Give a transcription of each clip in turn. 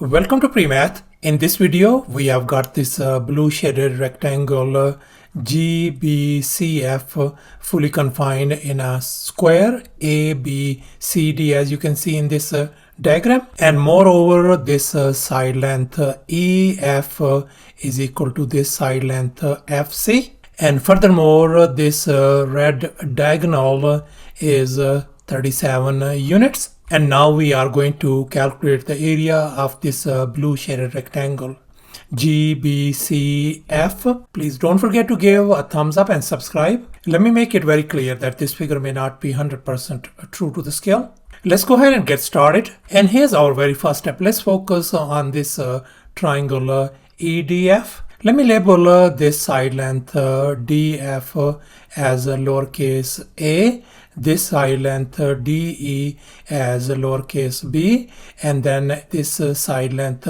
Welcome to PreMath. In this video, we have got this blue shaded rectangle GBCF fully confined in a square ABCD, as you can see in this diagram. And moreover, this side length EF is equal to this side length FC. And furthermore, this red diagonal is 37 units. And now we are going to calculate the area of this blue shaded rectangle GBCF. Please don't forget to give a thumbs up and subscribe. Let me make it very clear that this figure may not be 100% true to the scale. Let's go ahead and get started. And here's our very first step. Let's focus on this triangle EDF. Let me label this side length DF as a lowercase a, this side length DE as a lowercase b, and then this side length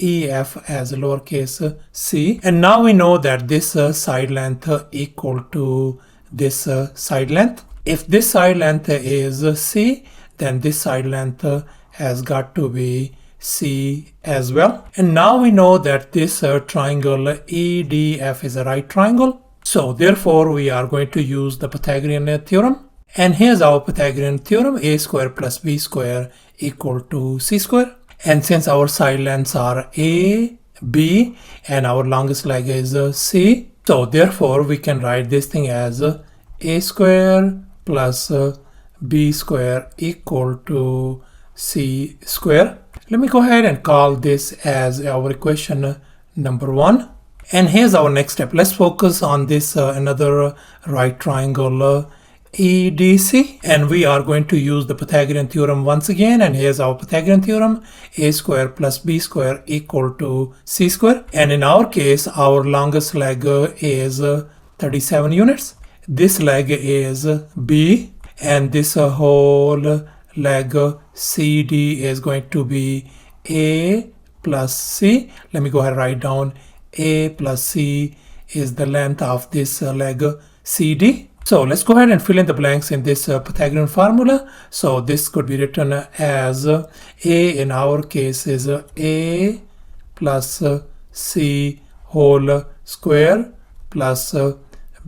EF as a lowercase c. And now we know that this side length equal to this side length. If this side length is c, then this side length has got to be C as well. And now we know that this triangle EDF is a right triangle. So therefore we are going to use the Pythagorean theorem. And here's our Pythagorean theorem: a square plus b square equal to c square. And since our side lengths are a, b, and our longest leg is c, so therefore we can write this thing as a square plus b square equal to c square. Let me go ahead and call this as our equation number 1. And here's our next step. Let's focus on this another right triangle EDC. And we are going to use the Pythagorean theorem once again. And here's our Pythagorean theorem: a square plus b square equal to c square. And in our case, our longest leg is 37 units. This leg is b, and this whole leg CD is going to be A plus C. Let me go ahead and write down A plus C is the length of this leg CD. So let's go ahead and fill in the blanks in this Pythagorean formula. So this could be written as A in our case is A plus C whole square plus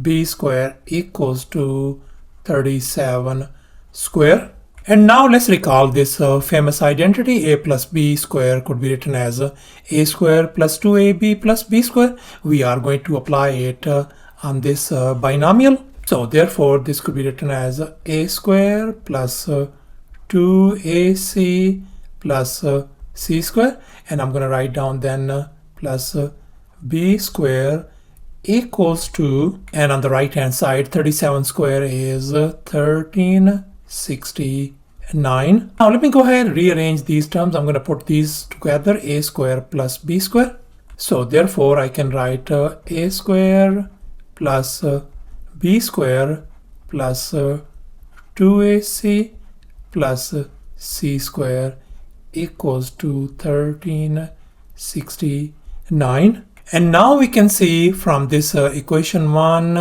B square equals to 37 square. And now let's recall this famous identity: a plus b square could be written as a square plus 2ab plus b square. We are going to apply it on this binomial. So therefore this could be written as a square plus 2ac plus c square. And I'm going to write down then plus b square equals to, and on the right hand side 37 square is 1369. Now let me go ahead and rearrange these terms. I'm going to put these together: a square plus b square. So therefore I can write a square plus b square plus 2ac plus c square equals to 1369. And now we can see from this equation 1,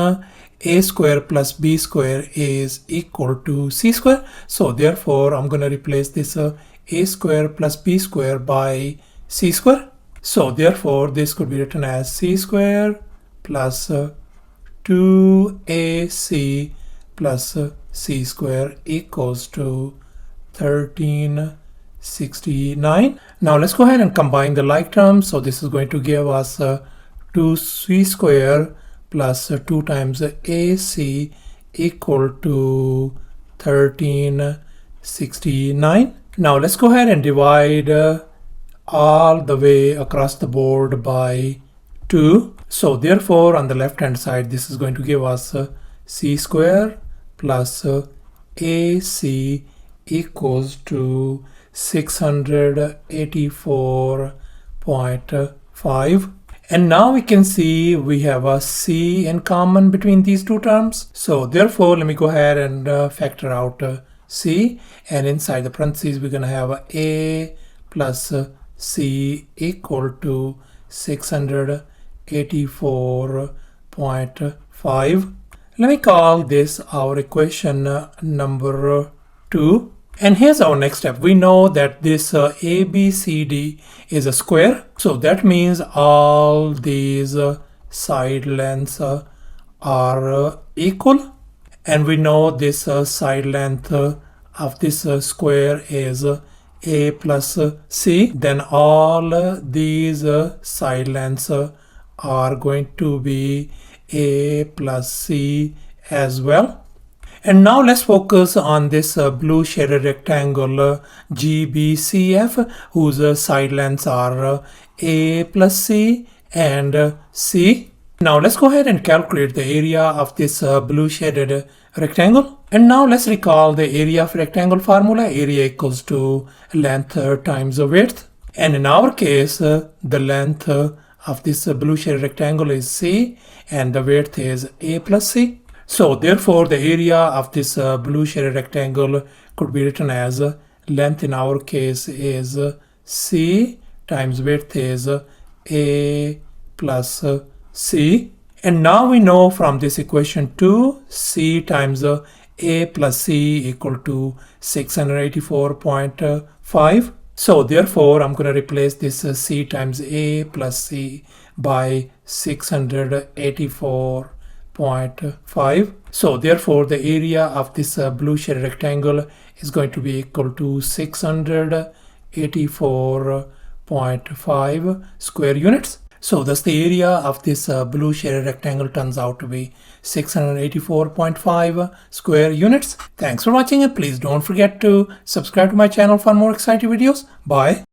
a square plus b square is equal to c square. So therefore I'm going to replace this a square plus b square by c square. So therefore this could be written as c square plus 2ac plus c square equals to 1369. Now let's go ahead and combine the like terms. So this is going to give us 2c square plus 2 times ac equal to 1369. Now let's go ahead and divide all the way across the board by 2. So therefore on the left hand side this is going to give us c square plus ac equals to 684.5. And now we can see we have a c in common between these two terms. So therefore let me go ahead and factor out c, and inside the parentheses we're going to have a plus c equal to 684.5. Let me call this our equation number 2. And here's our next step. We know that this ABCD is a square. So that means all these side lengths are equal. And we know this side length of this square is A plus C. Then all these side lengths are going to be A plus C as well. And now let's focus on this blue shaded rectangle GBCF, whose side lengths are A plus C and C. Now let's go ahead and calculate the area of this blue shaded rectangle. And now let's recall the area of rectangle formula. Area equals to length times width. And in our case, the length of this blue shaded rectangle is C and the width is A plus C. So therefore the area of this blue shaded rectangle could be written as length in our case is C times width is A plus C. And now we know from this equation 2, C times A plus C equal to 684.5. So therefore I'm going to replace this C times A plus C by 684.5. So therefore the area of this blue shaded rectangle is going to be equal to 684.5 square units. So thus the area of this blue shaded rectangle turns out to be 684.5 square units. Thanks for watching and please don't forget to subscribe to my channel for more exciting videos. Bye.